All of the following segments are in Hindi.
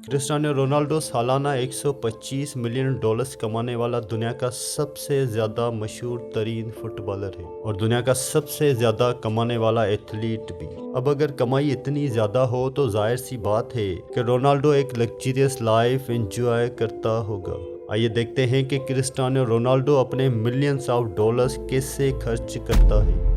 क्रिस्टियानो रोनाल्डो सालाना 125 मिलियन डॉलर्स कमाने वाला दुनिया का सबसे ज़्यादा मशहूर तरीन फुटबॉलर है और दुनिया का सबसे ज़्यादा कमाने वाला एथलीट भी। अब अगर कमाई इतनी ज़्यादा हो तो जाहिर सी बात है कि रोनाल्डो एक लग्जरियस लाइफ एंजॉय करता होगा। आइए देखते हैं कि क्रिस्टियानो रोनाल्डो अपने मिलियंस ऑफ डॉलर्स कैसे खर्च करता है।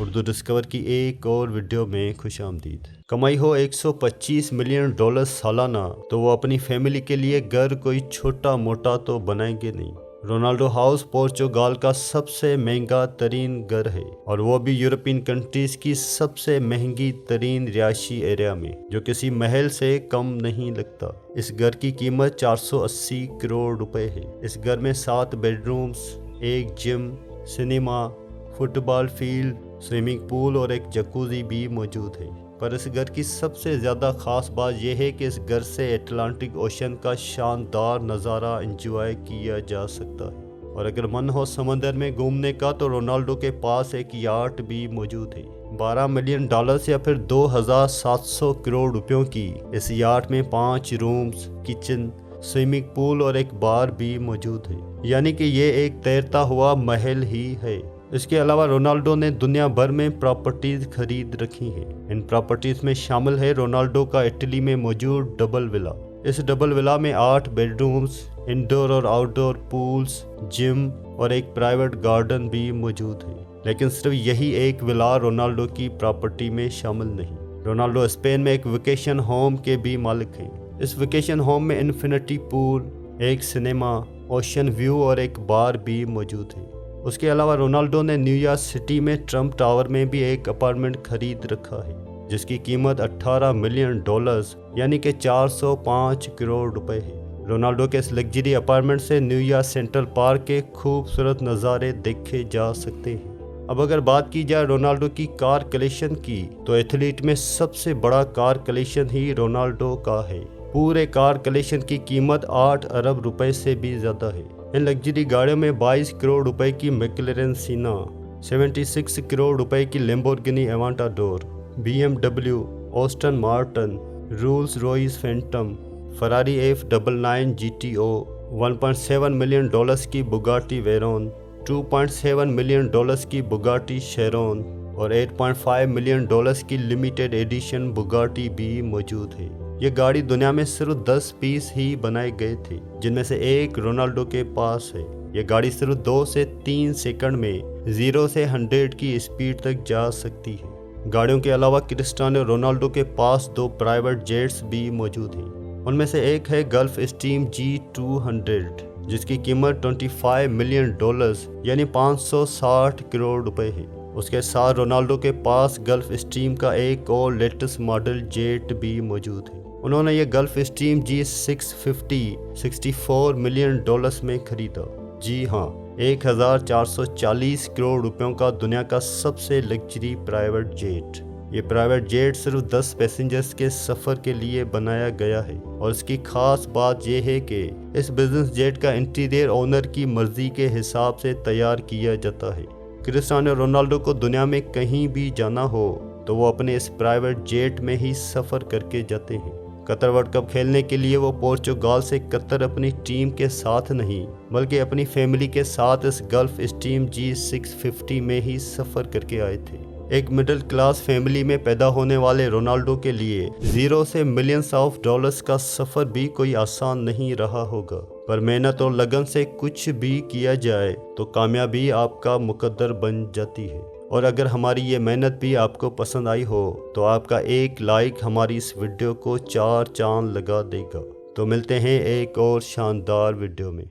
उर्दू डिस्कवर की एक और वीडियो में खुशामदीद। कमाई हो 125 मिलियन डॉलर सालाना तो वो अपनी फैमिली के लिए घर कोई छोटा मोटा तो बनाएंगे नहीं। रोनाल्डो हाउस पोर्चुगाल का सबसे महंगा तरीन घर है और वो भी यूरोपियन कंट्रीज की सबसे महंगी तरीन रिहायशी एरिया में, जो किसी महल से कम नहीं लगता। इस घर की कीमत 480 करोड़ रुपए है। इस घर में 7 बेडरूम्स, एक gym, cinema, football field, swimming pool और एक जकूजी भी मौजूद है। पर इस घर की सबसे ज़्यादा ख़ास बात यह है कि इस घर से अटलांटिक ओशन का शानदार नज़ारा एंजॉय किया जा सकता है। और अगर मन हो समंदर में घूमने का तो रोनाल्डो के पास एक याट भी मौजूद है। 12 मिलियन डॉलर्स या फिर 2700 करोड़ रुपयों की इस याट में 5 रूम्स, किचन, स्विमिंग पूल और एक बार भी मौजूद है, यानी कि ये एक तैरता हुआ महल ही है। इसके अलावा रोनाल्डो ने दुनिया भर में प्रॉपर्टीज खरीद रखी हैं। इन प्रॉपर्टीज में शामिल है रोनाल्डो का इटली में मौजूद डबल विला। इस डबल विला में 8 बेडरूम्स, इंडोर और आउटडोर पूल्स, जिम और एक प्राइवेट गार्डन भी मौजूद है। लेकिन सिर्फ यही एक विला रोनाल्डो की प्रॉपर्टी में शामिल नहीं। रोनाल्डो स्पेन में एक वेकेशन होम के भी मालिक हैं। इस वेकेशन होम में इन्फिनिटी पूल, एक सिनेमा, ओशन व्यू और एक बार भी मौजूद है। उसके अलावा रोनाल्डो ने न्यूयॉर्क सिटी में ट्रम्प टावर में भी एक अपार्टमेंट खरीद रखा है, जिसकी कीमत 18 मिलियन डॉलर्स यानी कि 405 करोड़ रुपए है। रोनाल्डो के इस लग्जरी अपार्टमेंट से न्यूयॉर्क सेंट्रल पार्क के खूबसूरत नज़ारे देखे जा सकते हैं। अब अगर बात की जाए रोनाल्डो की कार कलेक्शन की तो एथलीट में सबसे बड़ा कार कलेक्शन ही रोनाल्डो का है। पूरे कार कलेक्शन की कीमत 8 अरब रुपए से भी ज़्यादा है। इन लग्जरी गाड़ियों में 22 करोड़ रुपए की मैक्लेरेन सीना, 76 करोड़ रुपए की Lamborghini Aventador, BMW, Aston Martin, Rolls Royce Phantom, Ferrari F99 GTO, 1.7 million dollars की बुगाटी वेरोन, 2.7 मिलियन डॉलर्स की बुगाटी शेरोन और 8.5 मिलियन डॉलर्स की लिमिटेड एडिशन बुगाटी भी मौजूद है। ये गाड़ी दुनिया में सिर्फ 10 पीस ही बनाए गए थे, जिनमें से एक रोनाल्डो के पास है। ये गाड़ी सिर्फ 2 से 3 सेकंड में 0 से 100 की स्पीड तक जा सकती है। गाड़ियों के अलावा क्रिस्टियानो रोनाल्डो के पास 2 प्राइवेट जेट्स भी मौजूद हैं। उनमें से एक है गल्फ स्ट्रीम G200, जिसकी कीमत 25 मिलियन डॉलर्स यानी 560 करोड़ रुपए है। उसके साथ रोनाल्डो के पास गल्फ स्ट्रीम का एक और लेटेस्ट मॉडल जेट भी मौजूद है। उन्होंने ये gulf stream G650 64 million dollars में खरीदा। जी हाँ, 1440 करोड़ रुपयों का दुनिया का सबसे लग्जरी प्राइवेट जेट। ये प्राइवेट जेट सिर्फ 10 पैसेंजर्स के सफ़र के लिए बनाया गया है और इसकी खास बात यह है कि इस बिजनेस जेट का इंटीरियर ओनर की मर्जी के हिसाब से तैयार किया जाता है। क्रिस्टियानो रोनाल्डो को दुनिया में कहीं भी जाना हो तो वो अपने इस प्राइवेट जेट में ही सफ़र करके जाते हैं। कतर वर्ल्ड कप खेलने के लिए वो पोर्चुगाल से कतर अपनी टीम के साथ नहीं बल्कि अपनी फैमिली के साथ इस गल्फ स्ट्रीम G650 में ही सफ़र करके आए थे। एक मिडिल क्लास फैमिली में पैदा होने वाले रोनाल्डो के लिए 0 से मिलियंस ऑफ डॉलर्स का सफ़र भी कोई आसान नहीं रहा होगा। पर मेहनत और लगन से कुछ भी किया जाए तो कामयाबी आपका मुकद्दर बन जाती है। और अगर हमारी ये मेहनत भी आपको पसंद आई हो तो आपका एक लाइक हमारी इस वीडियो को 4 चांद लगा देगा। तो मिलते हैं एक और शानदार वीडियो में।